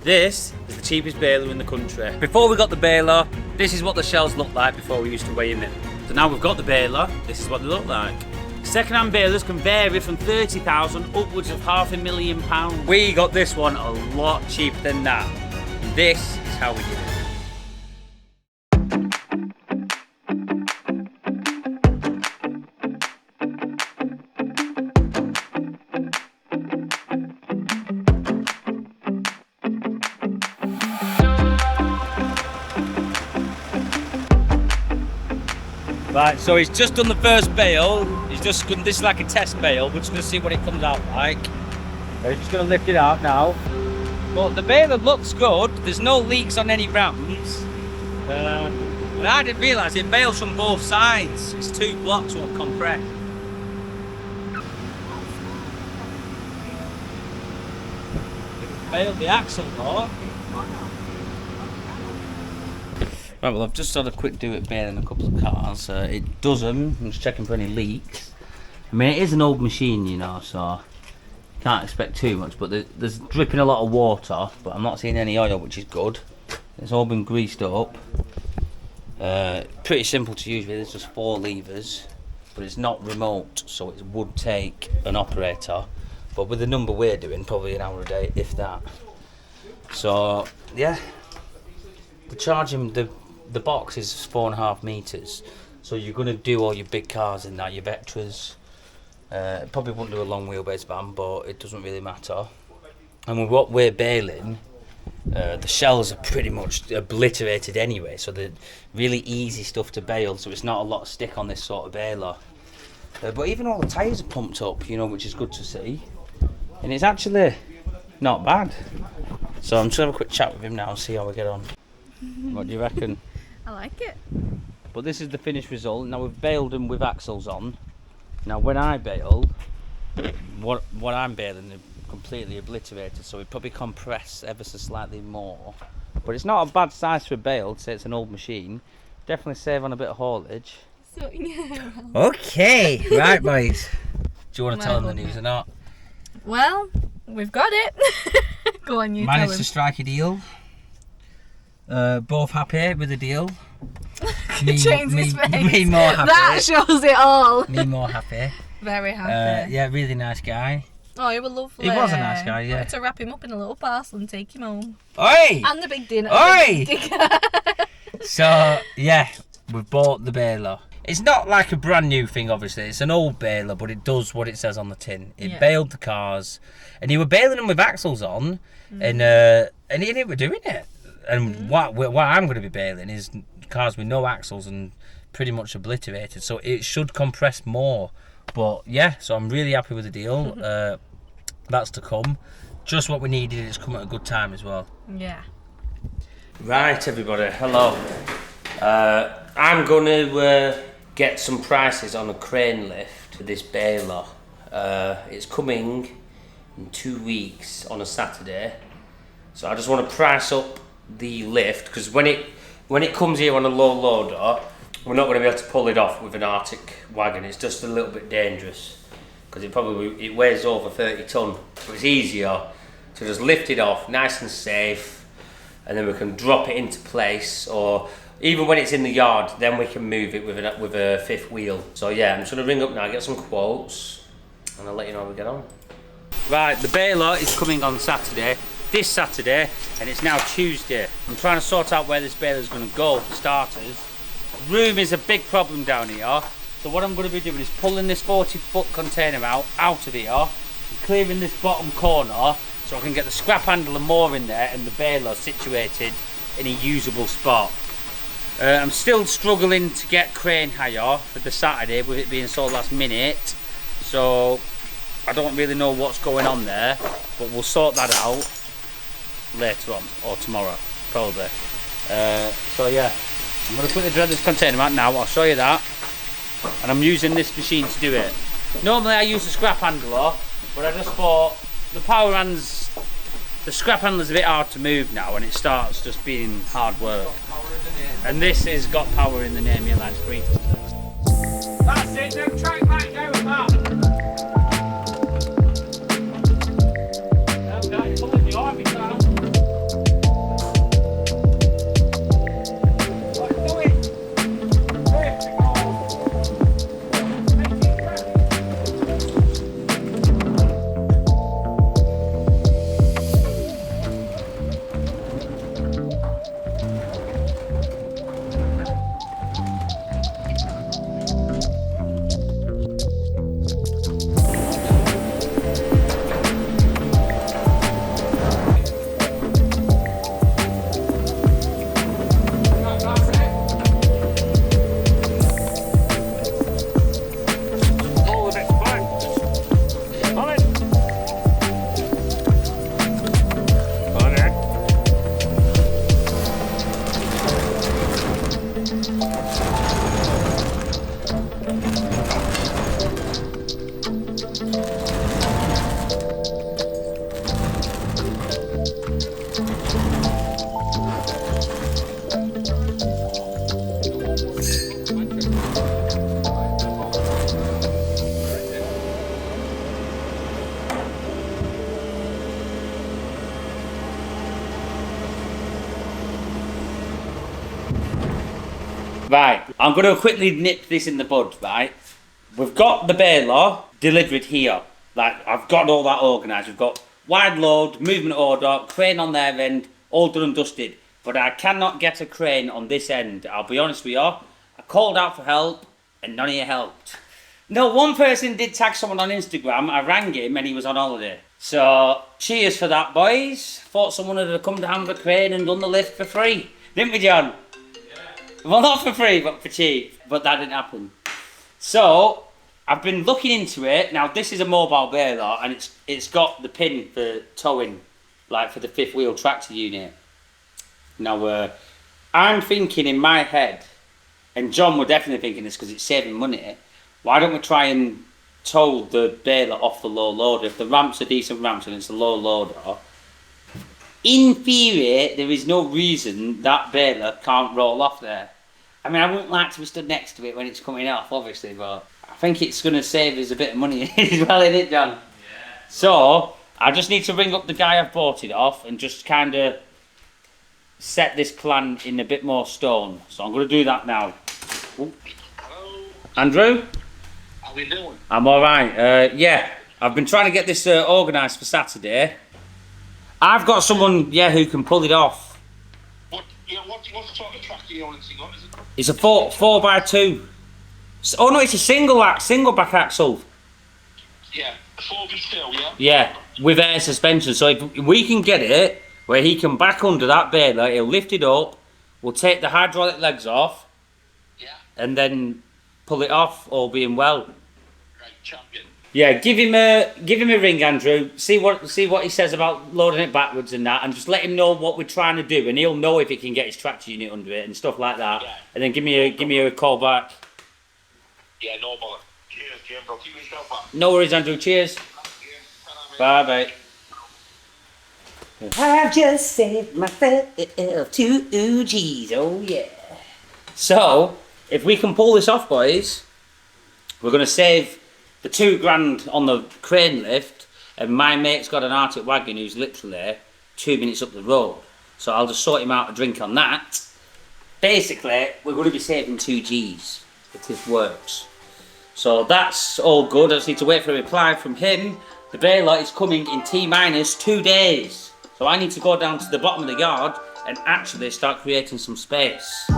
This is the cheapest baler in the country. Before we got the baler, this is what the shells looked like before we used to weigh them in. So now we've got the baler, this is what they look like. Second-hand balers can vary from 30,000 upwards of £500,000. We got this one a lot cheaper than that. And this is how we did it. Right, so he's just done the first bale. This is like a test bale. We're just going to see what it comes out like. He's just going to lift it out now. But the baler looks good. There's no leaks on any rams. But I didn't realise it bales from both sides. It's two blocks what compress. Baled the axle though. Right, well I've just had a quick do at baling a couple of cars. It does them. I'm just checking for any leaks. I mean, it is an old machine, you know, so can't expect too much, but there's dripping a lot of water, but I'm not seeing any oil, which is good. It's all been greased up. Pretty simple to use, really. There's just 4 levers, but it's not remote, so it would take an operator. But with the number we're doing, probably an hour a day, if that. So, yeah. The charging, the box is 4.5 metres, so you're going to do all your big cars in that, your Vectras. Probably wouldn't do a long wheelbase van, but it doesn't really matter. And with what we're baling, the shells are pretty much obliterated anyway, so they're really easy stuff to bale, so it's not a lot of stick on this sort of baler. But even all the tyres are pumped up, you know, which is good to see. And it's actually not bad. So I'm just going to have a quick chat with him now and see how we get on. What do you reckon? I like it. But this is the finished result. Now we've baled them with axles on. Now when I bale, what I'm baling is completely obliterated, so we probably compress ever so slightly more. But it's not a bad size for a bale, to say it's an old machine. Definitely save on a bit of haulage. So, yeah. Okay, right boys. Do you want to tell them the news or not? Well, we've got it. Go on, you Managed tell to strike a deal. Both happy with the deal. Change his face. Me more happy. That shows it all. Me more happy. Very happy. Yeah, really nice guy. Oh, he was lovely. He was a nice guy, yeah. I had to wrap him up in a little parcel and take him home. Oi! And the big dinner. Oi! So, yeah, we've bought the baler. It's not like a brand new thing, obviously. It's an old baler, but it does what it says on the tin. It baled the cars, and he were baling them with axles on, and he were doing it. And what I'm going to be baling is cars with no axles and pretty much obliterated, so it should compress more. But yeah, so I'm really happy with the deal. That's to come. Just what we needed. It's come at a good time as well. Yeah. Right, everybody. Hello. I'm going to get some prices on a crane lift for this baler. It's coming in 2 weeks on a Saturday, so I just want to price up the lift, because when it comes here on a low loader, we're not going to be able to pull it off with an Arctic wagon. It's just a little bit dangerous because it weighs over 30 tonne. So it's easier to just lift it off nice and safe, and then we can drop it into place, or even when it's in the yard, then we can move it with a fifth wheel. So yeah, I'm just going to ring up now, get some quotes, and I'll let you know how we get on. Right, the baler is coming on Saturday. This Saturday, and it's now Tuesday. I'm trying to sort out where this baler is going to go for starters. Room is a big problem down here, so what I'm going to be doing is pulling this 40-foot container out of here, and clearing this bottom corner so I can get the scrap handle and more in there, and the baler situated in a usable spot. I'm still struggling to get crane hire for the Saturday, with it being so last minute, so I don't really know what's going on there, but we'll sort that out later on, or tomorrow probably. So yeah, I'm going to quickly dread this container out now. I'll show you that, and I'm using this machine to do it. Normally I use the scrap handler, but I just thought the scrap handler's a bit hard to move now, and it starts just being hard work. And this has got power in the name, yeah, that's great. That's it, don't try and back go with that. Pulling the army down. Right, I'm going to quickly nip this in the bud, right? We've got the Baler delivered here. Like, I've got all that organised. We've got wide load, movement order, crane on their end, all done and dusted. But I cannot get a crane on this end. I'll be honest with you. I called out for help and none of you helped. No, one person did tag someone on Instagram. I rang him and he was on holiday. So, cheers for that, boys. Thought someone had come to hand the crane and done the lift for free. Didn't we, John? Well, not for free, but for cheap. But that didn't happen. So, I've been looking into it. Now, this is a mobile baler, and it's got the pin for towing, like for the fifth wheel tractor unit. Now, I'm thinking in my head, and John were definitely thinking this because it's saving money, why don't we try and tow the baler off the low loader? If the ramps are decent ramps and it's a low loader, in theory, there is no reason that baler can't roll off there. I mean, I wouldn't like to be stood next to it when it's coming off, obviously, but I think it's going to save us a bit of money as well, isn't it, John? Yeah. So, I just need to ring up the guy I've bought it off and just kind of set this plan in a bit more stone. So I'm going to do that now. Ooh. Hello. Andrew? How we doing? I'm alright. Yeah, I've been trying to get this organised for Saturday. I've got someone, who can pull it off. What sort of tractor unit you got? Is it? It's a 4x2. Oh no, it's a single back axle. Yeah, 4x2, yeah? Yeah, with air suspension. So if we can get it where he can back under that baler, he'll lift it up, we'll take the hydraulic legs off, Yeah. and then pull it off, all being well. Right, champion. Yeah, give him a ring, Andrew. See what he says about loading it backwards and that, and just let him know what we're trying to do, and he'll know if he can get his tractor unit under it and stuff like that. Yeah. And then give me a call back. Yeah, no bother. Cheers, Jim, bro. Keep yourself up. No worries, Andrew. Cheers. Yeah, Bye, mate. I've just saved myself 2 G's. Oh yeah. So, if we can pull this off, boys, we're going to save the £2,000 on the crane lift, and my mate's got an Arctic wagon who's literally 2 minutes up the road. So I'll just sort him out a drink on that. Basically, we're going to be saving 2 G's if this works. So that's all good. I just need to wait for a reply from him. The baler is coming in T-2 days. So I need to go down to the bottom of the yard and actually start creating some space.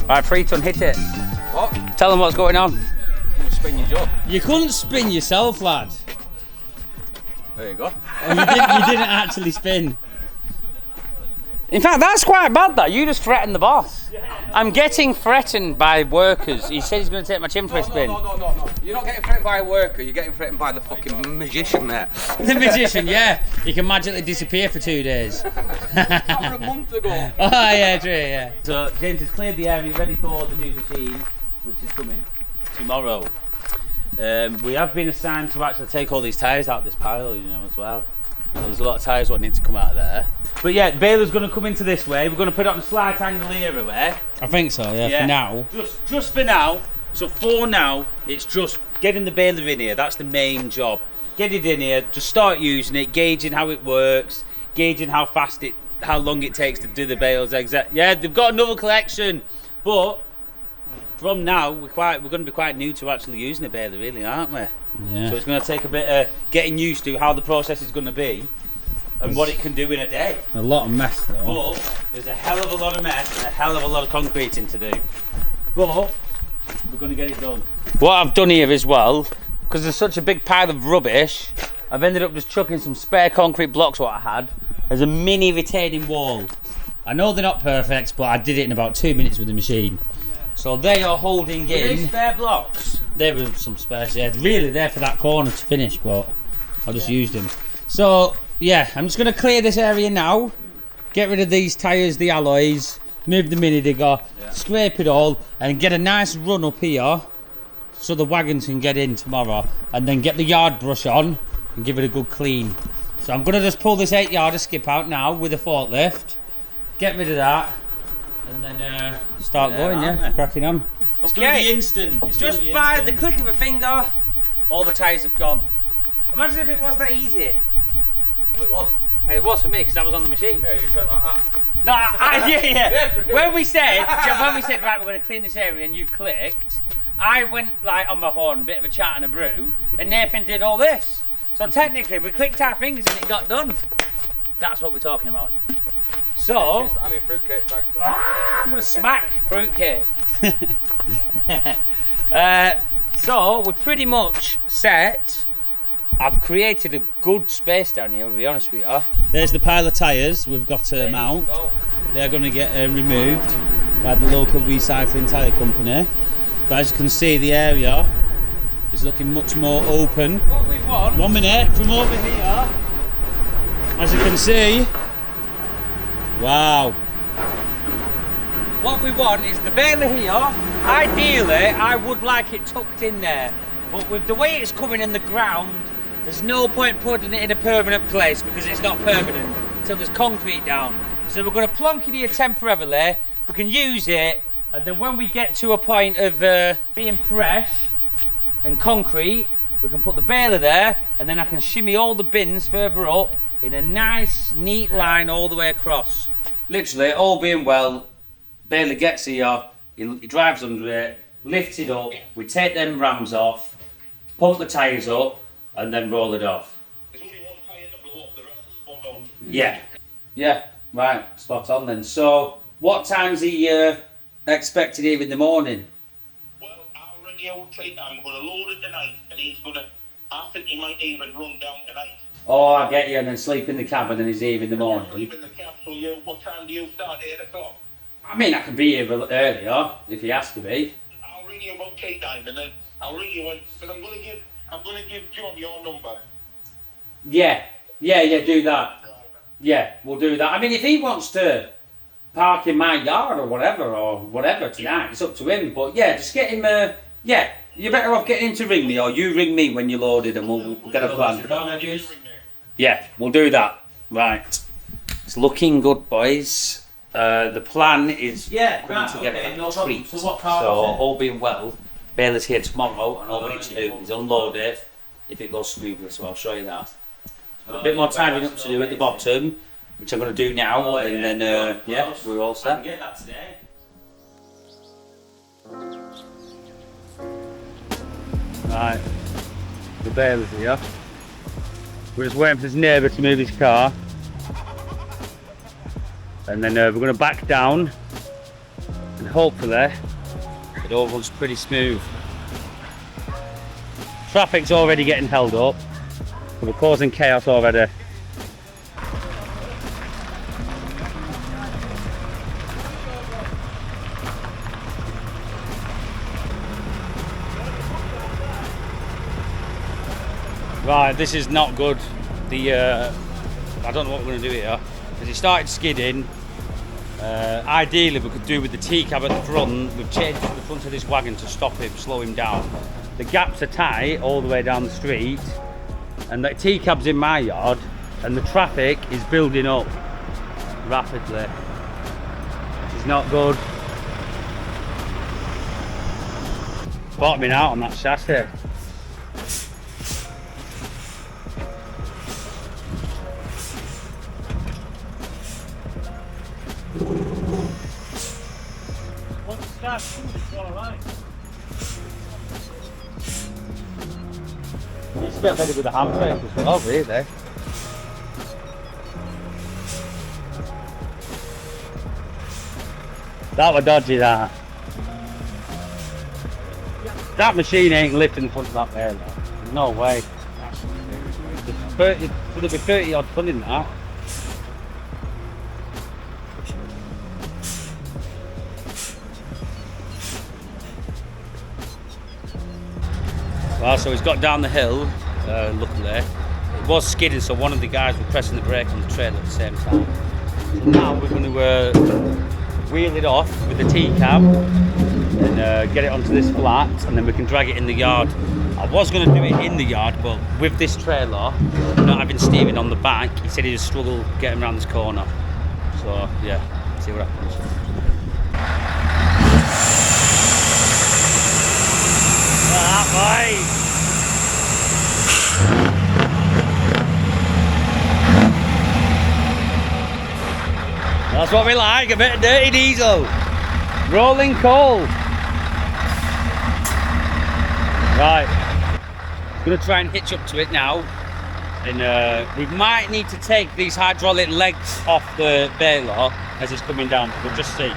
Right, 3 ton, hit it. What? Tell them what's going on. You spin your job. You couldn't spin yourself, lad. There you go. Oh, you didn't actually spin. In fact, that's quite bad, that. You just threatened the boss. I'm getting threatened by workers. He said he's going to take my chin for a spin. No. You're not getting threatened by a worker, you're getting threatened by the fucking magician there. The magician, yeah. He can magically disappear for 2 days. That was a month ago. Oh, yeah, true, yeah. So, James has cleared the area ready for the new machine, which is coming tomorrow. We have been assigned to actually take all these tyres out of this pile, as well. So there's a lot of tyres what need to come out of there. But yeah, the baler's going to come into this way. We're going to put it on a slight angle here away. I think so, yeah, for now. Just for now. So for now, it's just getting the baler in here. That's the main job. Get it in here, just start using it, gauging how it works, gauging how long it takes to do the bales. Yeah, they've got another collection, but from now we're going to be quite new to actually using a baler, really, aren't we? Yeah. So it's going to take a bit of getting used to how the process is going to be. and what it can do in a day. A lot of mess though. But there's a hell of a lot of mess and a hell of a lot of concreting to do. But we're going to get it done. What I've done here as well, because there's such a big pile of rubbish, I've ended up just chucking some spare concrete blocks what I had as a mini retaining wall. I know they're not perfect, but I did it in about 2 minutes with the machine. So they are holding in. These spare blocks? There was some spares, yeah. Really there for that corner to finish, but I just used them. So yeah, I'm just going to clear this area now. Get rid of these tyres, the alloys, move the mini digger, scrape it all, and get a nice run up here so the wagons can get in tomorrow, and then get the yard brush on and give it a good clean. So I'm going to just pull this 8-yarder skip out now with a forklift, get rid of that, and then start going, cracking on. It's going to be instant. It's just by the click of a finger, all the tyres have gone. Imagine if it was that easy. Well, it was. It was for me because I was on the machine. Yeah, you went like that. No, yeah. When we said right, we're going to clean this area, and you clicked, I went like on my phone, a bit of a chat and a brew, and Nathan did all this. So technically, we clicked our fingers and it got done. That's what we're talking about. So, I mean, fruitcake back. I'm going to smack fruitcake. So we're pretty much set. I've created a good space down here, I'll be honest with you. There's the pile of tyres we've got to mount. They're going to get removed by the local recycling tyre company. But as you can see, the area is looking much more open. What we want, 1 minute, from over here, as you can see, wow. what we want is the baler here. Ideally, I would like it tucked in there. But with the way it's coming in the ground, there's no point putting it in a permanent place because it's not permanent until there's concrete down. So we're going to plonk it here temporarily. We can use it, and then when we get to a point of being fresh and concrete, we can put the baler there, and then I can shimmy all the bins further up in a nice, neat line all the way across. Literally, all being well, baler gets here, he drives under it, lifts it up, we take them rams off, pump the tyres up, and then roll it off. There's only one tyre to blow up, the rest is spot on. Yeah, right, spot on then. So, what time's he expected here in the morning? Well, I'll ring you out tonight. I'm going to load it tonight, and he's going to. I think he might even run down tonight. Oh, I get you, and then sleep in the cab, and then he's here in the morning. Sleep in the cab. So what time do you start? 8 o'clock. I mean, I can be here earlier if he has to be. I'll ring you about tea time, and then I'll ring you when. Because I'm going to give John your number. Yeah, do that. Yeah, we'll do that. I mean, if he wants to park in my yard or whatever tonight, it's up to him. But yeah, just get him. You're better off getting him to ring me, or you ring me when you're loaded, and we'll get a plan. Yeah, we'll do that. Right, it's looking good, boys. The plan is coming together a treat. So all being well, baler's here tomorrow, and all we need to do is unload it if it goes smoothly. So I'll show you that. A bit more tidying up to do at the bottom, which I'm going to do now, and then we're all set. Get that today. Right, the baler's here. We're just waiting for his neighbour to move his car. And then we're going to back down, and hopefully it all looks pretty smooth. Traffic's already getting held up, so we're causing chaos already. Right, this is not good. I don't know what we're going to do here, because it started skidding. Ideally we could do with the T-cab at the front. We've changed the front of this wagon to stop him, slow him down. The gaps are tight all the way down the street, and the T-cab's in my yard, and the traffic is building up rapidly. This is not good. Bottoming out on that chassis. It's a bit better with the handbrake as well, really. That was dodgy, that. That machine ain't lifting the front of that there, though. No way. Would there be 30 odd ton in that? Well, so he's got down the hill, luckily. It was skidding, so one of the guys was pressing the brake on the trailer at the same time. So now we're going to wheel it off with the T-cab and get it onto this flat, and then we can drag it in the yard. I was going to do it in the yard, but with this trailer, not having steering on the back, he said he'd struggle getting around this corner. So yeah, see what happens. That way. That's what we like, a bit of dirty diesel. Rolling coal. Right. Gonna try and hitch up to it now. And we might need to take these hydraulic legs off the baler as it's coming down. We'll just see.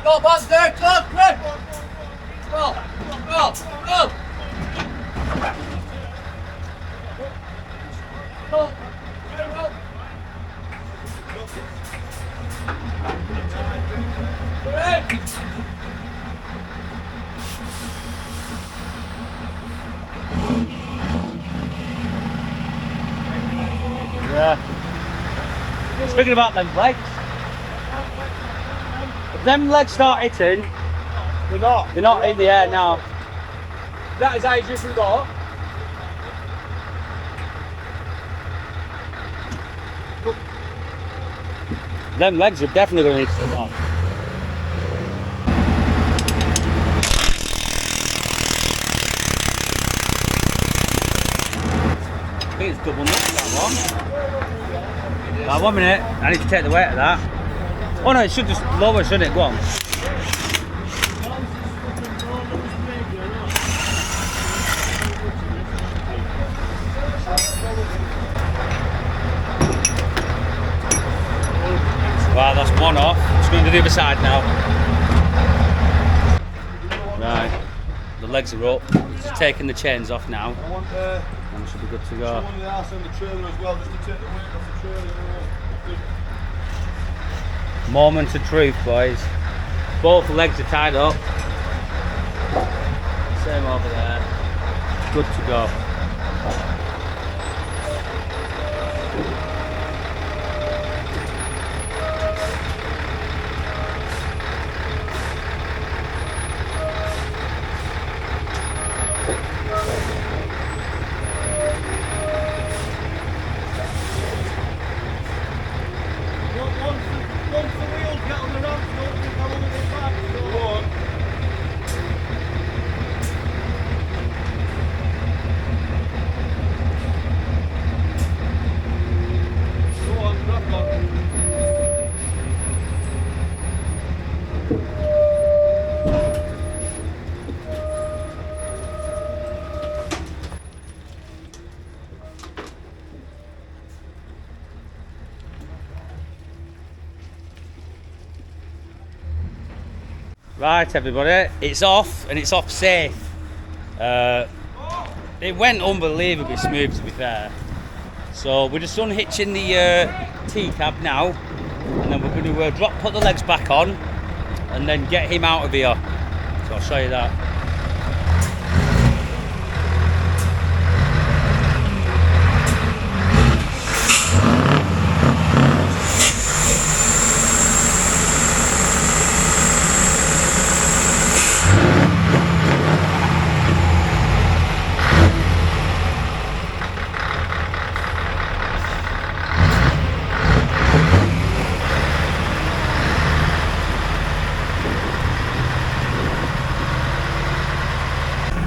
Go, boss, there, come, quick! Go, go, go! Go, go! Yeah. Speaking about them legs, if them legs start hitting, they're not in the air now. That is how you can go. Them legs are definitely going to need to come off. I think it's double nuts, that one. Right, 1 minute, I need to take the weight of that. Oh no, it should just lower, shouldn't it? Go on. Right, that's one off. Just going to the other side now. Right, the legs are up. Just taking the chains off now. And we should be good to go. Moment of truth, boys. Both legs are tied up. Same over there. Good to go. Right everybody, it's off and it's off safe. It went unbelievably smooth, to be fair. So we're just unhitching the T-cab now, and then we're going to put the legs back on and then get him out of here. So I'll show you that.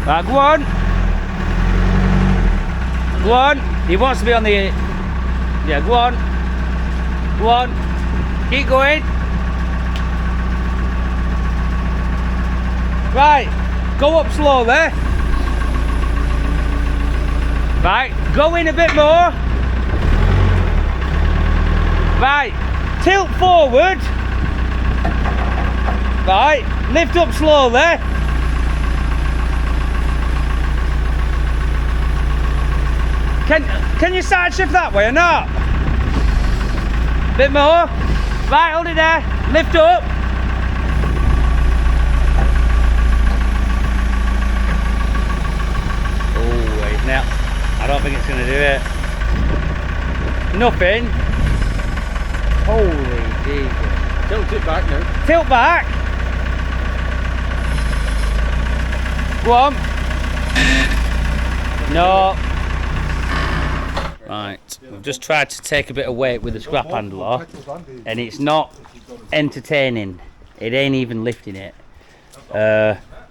Right, go on. Go on. He wants to be on the... Yeah, go on. Go on. Keep going. Right, go up slowly. Right, go in a bit more. Right, tilt forward. Right, lift up slowly. Can you side shift that way or not? Bit more. Right, hold it there. Lift up. Oh, wait, now. I don't think it's going to do it. Nothing. Holy Jesus. Tilt it back now. Tilt back. Go on. No. Right, we've just tried to take a bit of weight with the scrap handler and it's not entertaining. It ain't even lifting it.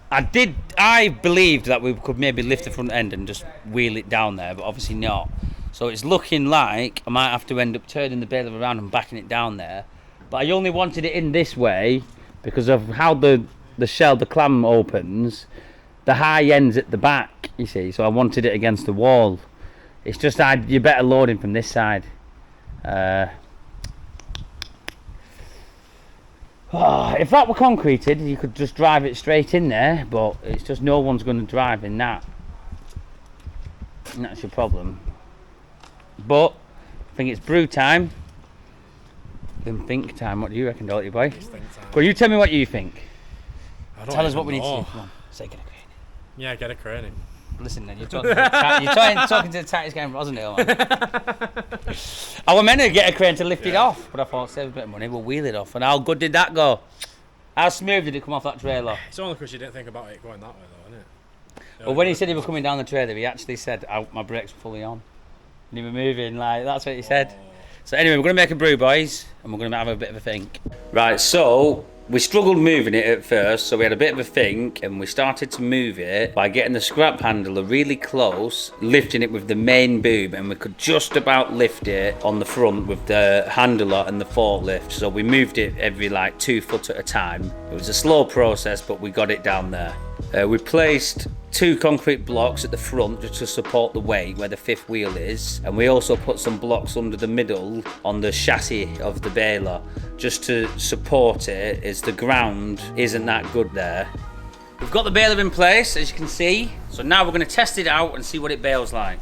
I believed that we could maybe lift the front end and just wheel it down there, but obviously not. So it's looking like I might have to end up turning the baler around and backing it down there. But I only wanted it in this way because of how the shell, the clam opens. The high end's at the back, you see, so I wanted it against the wall. It's just you're better loading from this side. If that were concreted, you could just drive it straight in there, but it's just no one's going to drive in that. And that's your problem. But I think it's brew time. Then think time. What do you reckon, Dolly boy? Well, you tell me what you think. Tell us what we need to do. Come on, say get a crane. Yeah, get a crane. Listen then, you're talking to the tightest guy, wasn't it, man? I was meant to get a crane to lift it off, but I thought save a bit of money, we'll wheel it off. And how good did that go? How smooth did it come off that trailer? It's only because you didn't think about it going that way, though, isn't it? Well, when he said he was coming down the trailer, he actually said my brakes were fully on. And he was moving, like, that's what he said. So anyway, we're going to make a brew, boys, and we're going to have a bit of a think. Right, so we struggled moving it at first, so we had a bit of a think, and we started to move it by getting the scrap handler really close, lifting it with the main boom, and we could just about lift it on the front with the handler and the forklift. So we moved it every like 2 foot at a time. It was a slow process, but we got it down there. We placed 2 concrete blocks at the front just to support the weight where the fifth wheel is, and we also put some blocks under the middle on the chassis of the baler just to support it, as the ground isn't that good there. We've got the baler in place, as you can see, so now we're going to test it out and see what it bales like.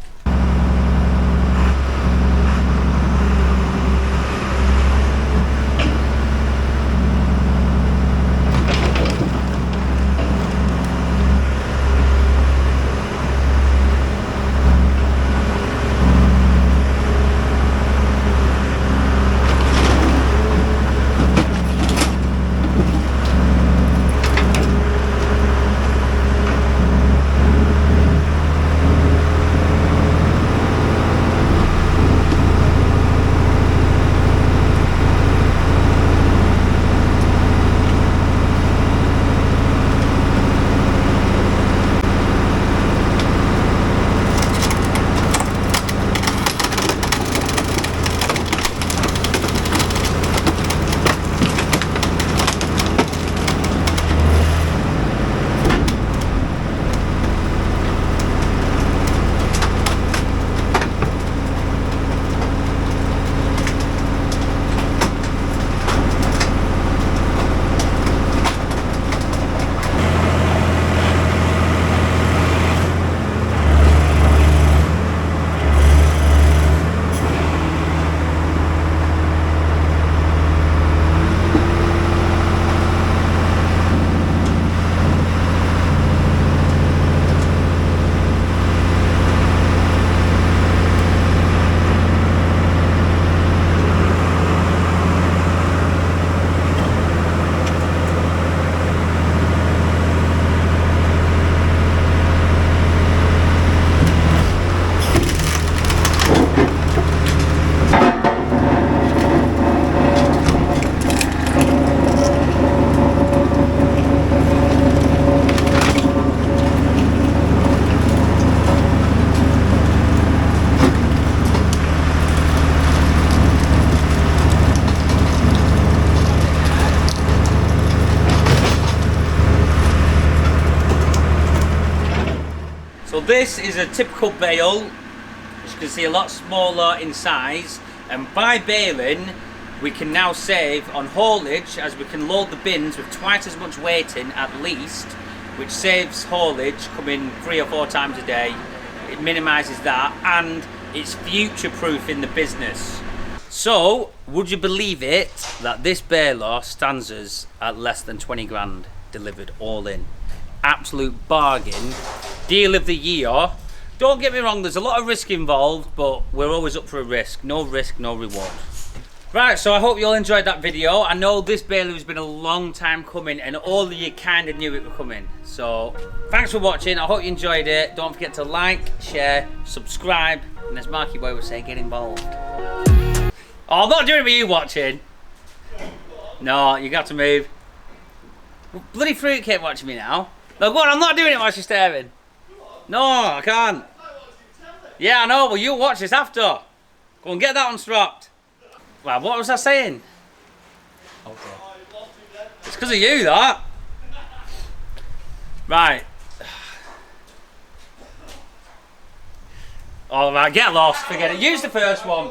this is a typical bale. As you can see, a lot smaller in size, and by baling we can now save on haulage, as we can load the bins with twice as much weight in at least, which saves haulage coming 3 or 4 times a day. It minimises that, and it's future-proof in the business. So, would you believe it that this baler stands us at less than 20 grand delivered all in? Absolute bargain. Deal of the year. Don't get me wrong, there's a lot of risk involved, but we're always up for a risk. No risk, no reward. Right, so I hope you all enjoyed that video. I know this baler has been a long time coming, and all of you kind of knew it was coming. So, thanks for watching. I hope you enjoyed it. Don't forget to like, share, subscribe, and as Marky Boy would say, get involved. Oh, I'm not doing it with you watching. No, you got to move. Bloody fruitcake watching me now. No, go on, I'm not doing it while she's staring. No, I can't. Yeah, I know, well you'll watch this after. Go and get that one stropped. Well, what was I saying? Okay. It's because of you, that. Right. Alright, get lost, forget it. Use the first one.